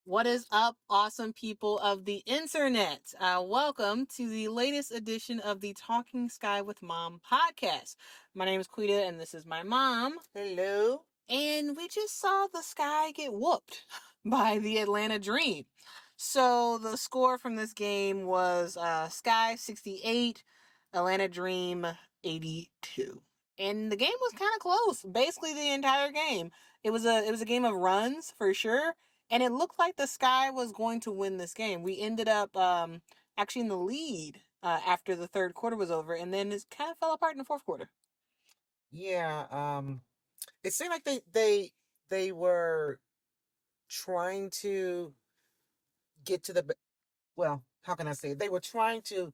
What is up, awesome people of the internet? Welcome to the latest edition of the Talking Sky with Mom podcast. My name is Quita, and this is my mom. Hello. And we just saw the Sky get whooped by the Atlanta Dream. So the score from this game was Sky 68, Atlanta Dream 82. And the game was kind of close, basically the entire game. It was a game of runs for sure, and it looked like the Sky was going to win this game. We ended up actually in the lead after the third quarter was over, and then it kind of fell apart in the fourth quarter. Yeah, it seemed like they were trying to get to well, how can I say it? They were trying to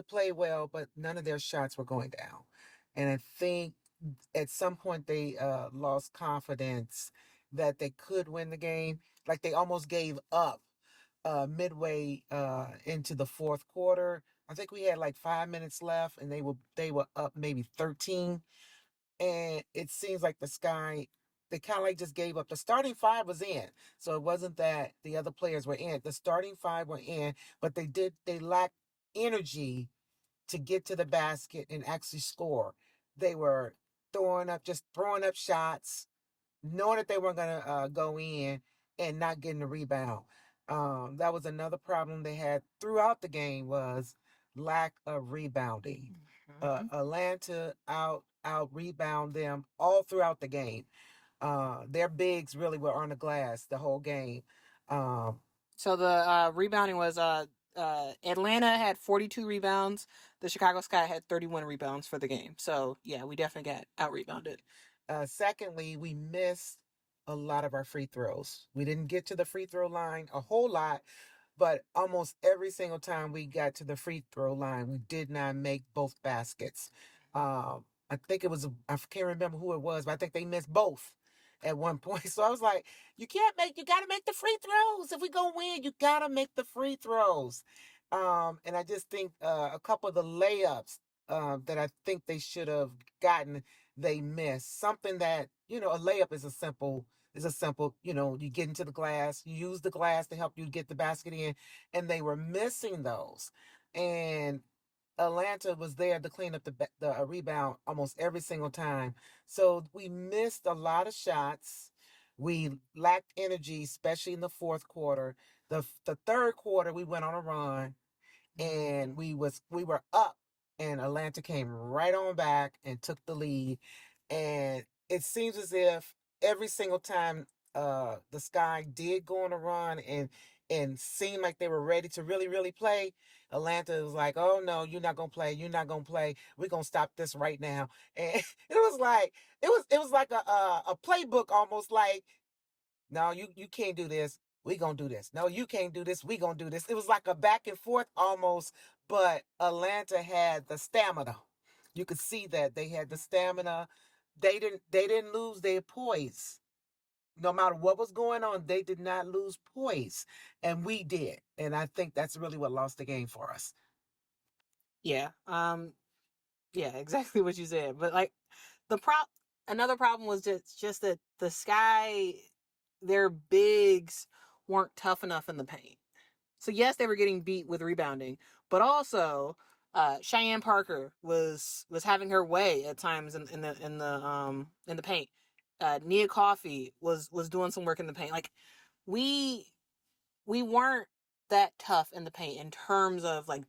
play well, but none of their shots were going down. And I think at some point they lost confidence that they could win the game. Like they almost gave up midway into the fourth quarter. I think we had like 5 minutes left and they were up maybe 13. And it seems like the Sky, they kind of like just gave up. The starting five was in, so it wasn't that the other players were in. The starting five were in, but they lacked energy to get to the basket and actually score. They were just throwing up shots, knowing that they weren't going to go in and not getting the rebound. That was another problem they had throughout the game was lack of rebounding. Atlanta out rebound them all throughout the game. Their bigs really were on the glass the whole game. Um, So the rebounding was Atlanta had 42 rebounds. The Chicago Sky had 31 rebounds for the game. So yeah, we definitely got out rebounded. Secondly, we missed a lot of our free throws. We didn't get to the free throw line a whole lot, but almost every single time we got to the free throw line, we did not make both baskets. I think I can't remember who it was, but I think they missed both at one point. So I was like, you got to make the free throws. If we go win, you got to make the free throws. And I just think a couple of the layups that I think they should have gotten, they missed. Something that, a layup is a simple, you get into the glass, you use the glass to help you get the basket in, and they were missing those. And Atlanta was there to clean up the rebound almost every single time. So we missed a lot of shots. We lacked energy, especially in the fourth quarter. The third quarter, we went on a run and we were up and Atlanta came right on back and took the lead. And it seems as if every single time the Sky did go on a run and seemed like they were ready to really, really play, Atlanta was like, oh no, you're not gonna play, you're not gonna play. We're gonna stop this right now. And it was like a playbook almost like, no, you can't do this. We gonna do this. No, you can't do this. We gonna do this. It was like a back and forth almost, but Atlanta had the stamina. You could see that they had the stamina. They didn't lose their poise. No matter what was going on, they did not lose poise, and we did. And I think that's really what lost the game for us. Yeah. Yeah, exactly what you said. But like the another problem was just that the Sky, their bigs weren't tough enough in the paint. So yes, they were getting beat with rebounding, but also Cheyenne Parker was having her way at times in the paint. Nia Coffey was doing some work in the paint. Like we we weren't that tough in the paint in terms of like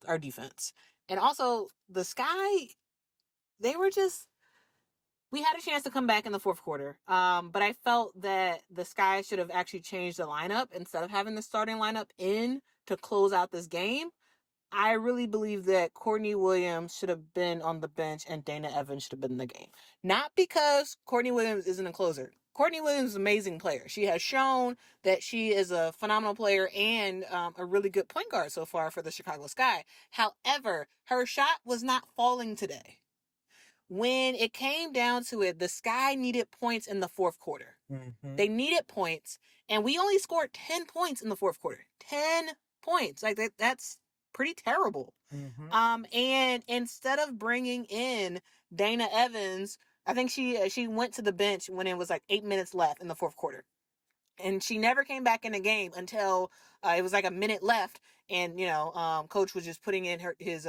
our defense. And also the Sky, they were just we had a chance to come back in the fourth quarter. But I felt that the Sky should have actually changed the lineup instead of having the starting lineup in to close out this game. I really believe that Courtney Williams should have been on the bench and Dana Evans should have been in the game. Not because Courtney Williams isn't a closer. Courtney Williams is an amazing player. She has shown that she is a phenomenal player and a really good point guard so far for the Chicago Sky. However, her shot was not falling today. When it came down to it, the Sky needed points in the fourth quarter. Mm-hmm. They needed points, and we only scored 10 points in the fourth quarter. 10 points. Like that's pretty terrible. Mm-hmm. And instead of bringing in Dana Evans, I think she went to the bench when it was like 8 minutes left in the fourth quarter. And she never came back in the game until it was like a minute left, and coach was just putting in his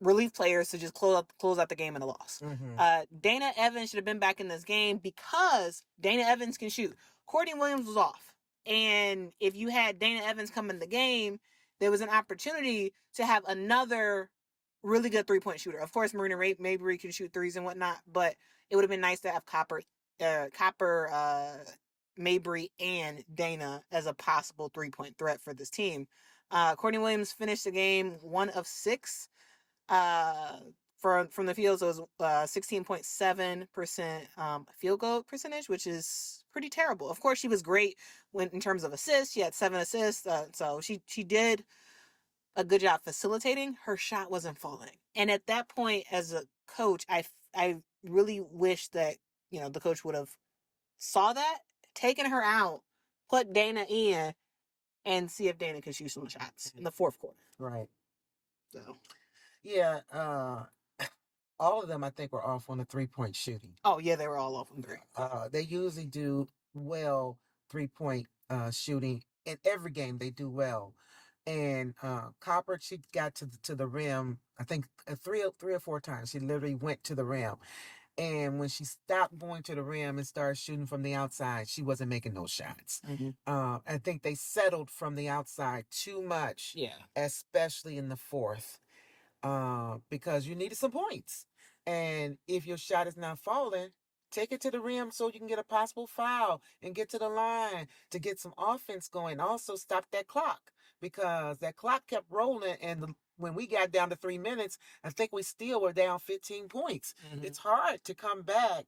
relief players to just close out the game in a loss. Dana Evans should have been back in this game because Dana Evans can shoot. Courtney Williams was off, and if you had Dana Evans come in the game, there was an opportunity to have another really good 3-point shooter. Of course, Marina Mabry can shoot threes and whatnot, but it would have been nice to have Mabry, and Dana as a possible 3-point threat for this team. Courtney Williams finished the game 1 of 6 from the field, so it was 16.7% field goal percentage, which is pretty terrible. Of course, she was great in terms of assists. She had 7 assists, so she did a good job facilitating. Her shot wasn't falling, and at that point, as a coach, I really wish that the coach would have saw that, taken her out, put Dana in, and see if Dana could shoot some shots in the fourth quarter. Right. So, yeah, all of them I think were off on the 3-point shooting. Oh yeah, they were all off on 3. They usually do well 3-point shooting in every game. They do well, and Copper, she got to the rim. I think three or four times. She literally went to the rim. And when she stopped going to the rim and started shooting from the outside, she wasn't making those shots. I think they settled from the outside too much, especially in the fourth, because you needed some points. And if your shot is not falling, take it to the rim so you can get a possible foul and get to the line to get some offense going. Also, stop that clock because that clock kept rolling. And when we got down to 3 minutes, I think we still were down 15 points. It's hard to come back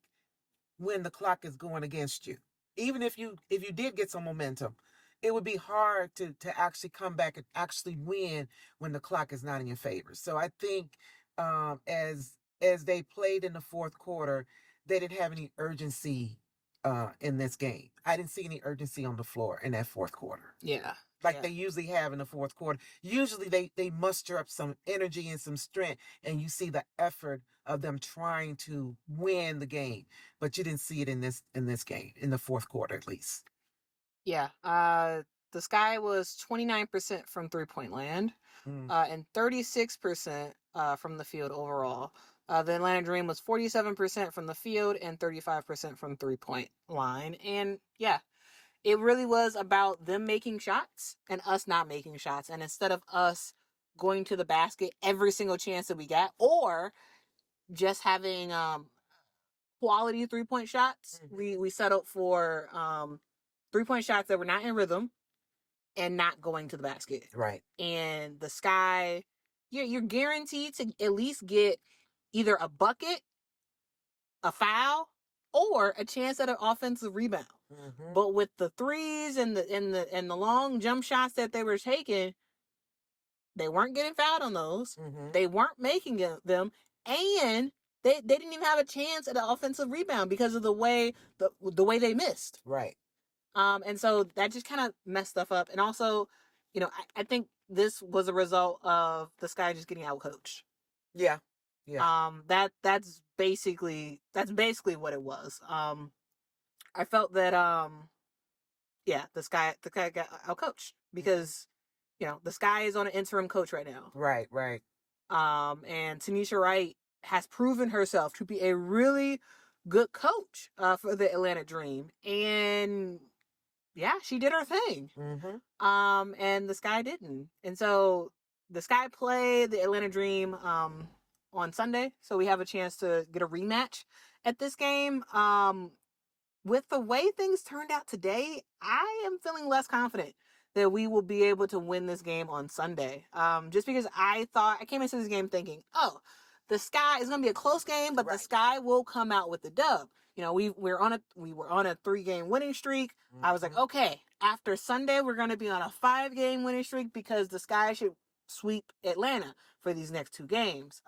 when the clock is going against you. Even if you did get some momentum, it would be hard to actually come back and actually win when the clock is not in your favor. So I think as they played in the fourth quarter, they didn't have any urgency in this game. I didn't see any urgency on the floor in that fourth quarter. Yeah. Like they usually have in the fourth quarter. Usually they muster up some energy and some strength, and you see the effort of them trying to win the game. But you didn't see it in this game, in the fourth quarter at least. Yeah. The Sky was 29% from 3-point land, and 36% from the field overall. The Atlanta Dream was 47% from the field and 35% from 3-point line. And yeah, it really was about them making shots and us not making shots. And instead of us going to the basket every single chance that we got, or just having quality 3-point shots, we settled for 3-point shots that were not in rhythm and not going to the basket. Right. And the Sky, you're guaranteed to at least get either a bucket, a foul, or a chance at an offensive rebound. But with the threes and the long jump shots that they were taking, they weren't getting fouled on those. They weren't making them, and they didn't even have a chance at an offensive rebound because of the way they missed. Right. And so that just kind of messed stuff up. And also, I think this was a result of the Sky just getting outcoached. Yeah. Yeah. That's basically what it was. I felt that the Sky got outcoached because the Sky is on an interim coach right now. Right. And Tanisha Wright has proven herself to be a really good coach for the Atlanta Dream, and yeah, she did her thing. And the Sky didn't, and so the Sky played the Atlanta Dream on Sunday, so we have a chance to get a rematch at this game. With the way things turned out today, I am feeling less confident that we will be able to win this game on Sunday. Just because I came into this game thinking, oh, the Sky is going to be a close game, but the Sky will come out with the dub. We were on a 3-game winning streak. I was like, okay, after Sunday, we're going to be on a 5-game winning streak because the Sky should sweep Atlanta for these next 2 games.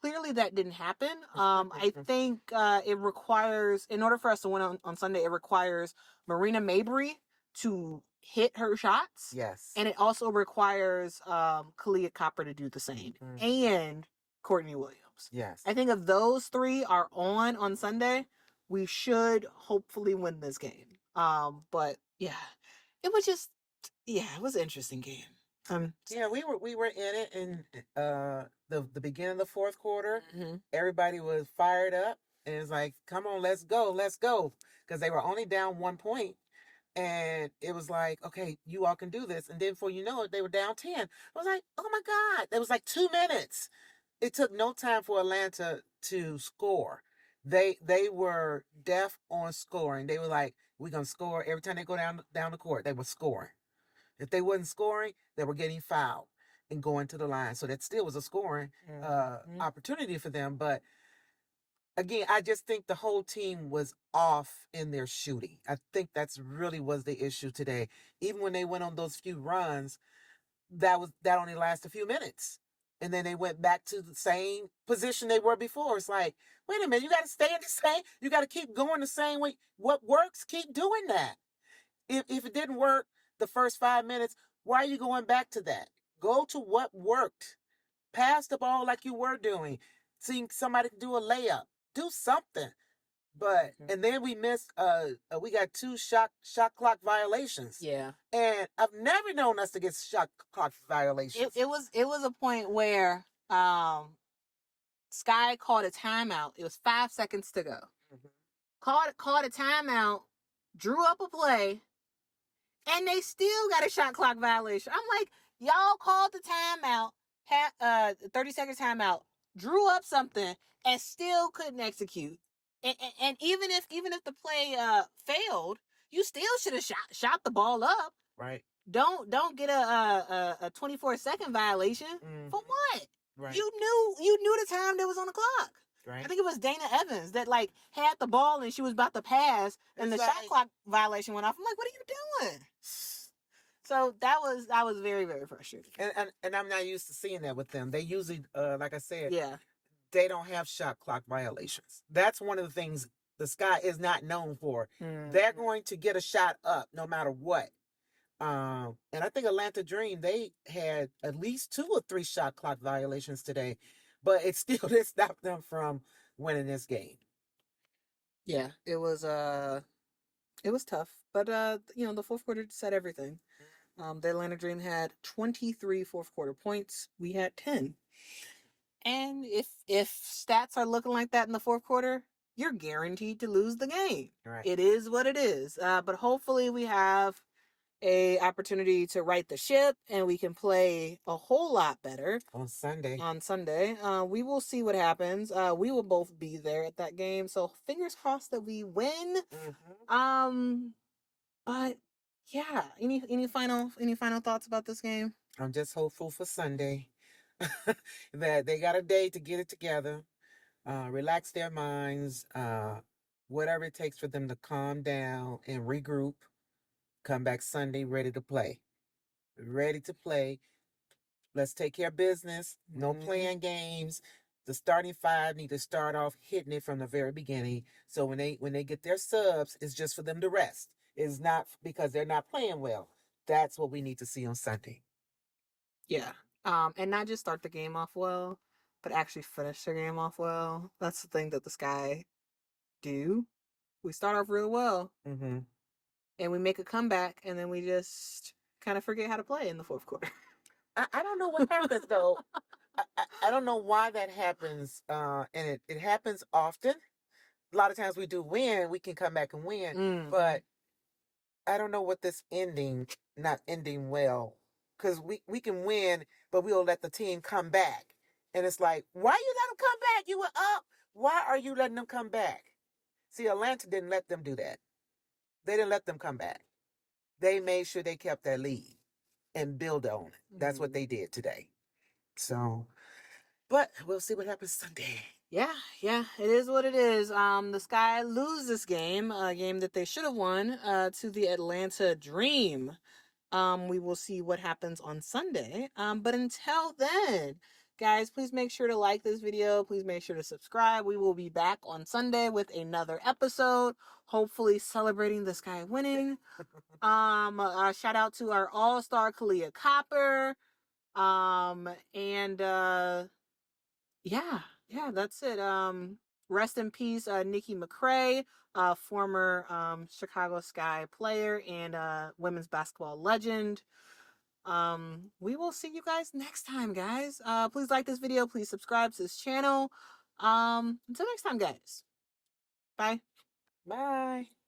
Clearly that didn't happen. I think it requires, in order for us to win on Sunday, it requires Marina Mabry to hit her shots. Yes. And it also requires Kalia Copper to do the same. And Courtney Williams. Yes. I think if those 3 are on Sunday, we should hopefully win this game. But yeah, it was just it was an interesting game. Yeah, we were in it in the beginning of the fourth quarter. Mm-hmm. Everybody was fired up and it's like, come on, let's go, because they were only down 1 point. And it was like, okay, you all can do this. And then before you know it, they were down 10. I was like, oh my God. It was like 2 minutes. It took no time for Atlanta to score. They were deaf on scoring. They were like, we're gonna score every time they go down the court. They were scoring. If they wasn't scoring, they were getting fouled and going to the line. So that still was a scoring opportunity for them. But again, I just think the whole team was off in their shooting. I think that's really was the issue today. Even when they went on those few runs, that only lasted a few minutes. And then they went back to the same position they were before. It's like, wait a minute, you got to stay in the same, you got to keep going the same way. What works, keep doing that. If it didn't work the first 5 minutes, why are you going back to that? Go to what worked. Pass the ball like you were doing. Seeing somebody do a layup. Do something. But and then we missed we got 2 shot clock violations. Yeah. And I've never known us to get shot clock violations. It was a point where Sky called a timeout. It was 5 seconds to go. Mm-hmm. Called a timeout, drew up a play, and they still got a shot clock violation. I'm like, y'all called the timeout, 30-second timeout, drew up something, and still couldn't execute. And even if the play failed, you still should have shot the ball up. Right. Don't get a 24-second violation. Mm-hmm. For what? Right. You knew the time that was on the clock. Right. I think it was Dana Evans that like had the ball and she was about to pass and the shot clock violation went off. I'm like, what are you doing? So that was very, very frustrating. And I'm not used to seeing that with them. They usually, like I said, yeah, they don't have shot clock violations. That's one of the things the Sky is not known for. Mm. They're going to get a shot up no matter what. And I think Atlanta Dream, they had at least 2 or 3 shot clock violations today, but it still didn't stop them from winning this game. Yeah, it was tough, but the fourth quarter said everything. The Atlanta Dream had 23 fourth quarter points. We had 10. And if stats are looking like that in the fourth quarter, you're guaranteed to lose the game. Right. It is what it is. But hopefully we have a opportunity to right the ship and we can play a whole lot better on Sunday. We will see what happens. We will both be there at that game, so fingers crossed that we win. Mm-hmm. But yeah, any final thoughts about this game? I'm just hopeful for Sunday that they got a day to get it together, relax their minds, whatever it takes for them to calm down and regroup. Come back Sunday ready to play. Ready to play. Let's take care of business. No playing games. The starting 5 need to start off hitting it from the very beginning. So when they get their subs, it's just for them to rest. It's not because they're not playing well. That's what we need to see on Sunday. Yeah. And not just start the game off well, but actually finish the game off well. That's the thing that the Sky do. We start off real well. Mm-hmm. And we make a comeback, and then we just kind of forget how to play in the fourth quarter. I don't know what happens, though. I don't know why that happens, and it happens often. A lot of times we do win, we can come back and win, but I don't know what this not ending well, because we can win, but we'll let the team come back. And it's like, why you let them come back? You were up. Why are you letting them come back? See, Atlanta didn't let them do that. They didn't let them come back. They made sure they kept their lead and build on it. That's what they did today. So, but we'll see what happens Sunday. Yeah, it is what it is. The Sky lose this game, a game that they should have won, to the Atlanta Dream. We will see what happens on Sunday. But until then, guys, please make sure to like this video. Please make sure to subscribe. We will be back on Sunday with another episode, hopefully celebrating the Sky winning. Shout out to our all-star Kalia Copper. And yeah, that's it. Rest in peace, Nikki McCray, former Chicago Sky player and women's basketball legend. We will see you guys next time, guys. Please like this video. Please subscribe to this channel. Until next time, guys. Bye. Bye.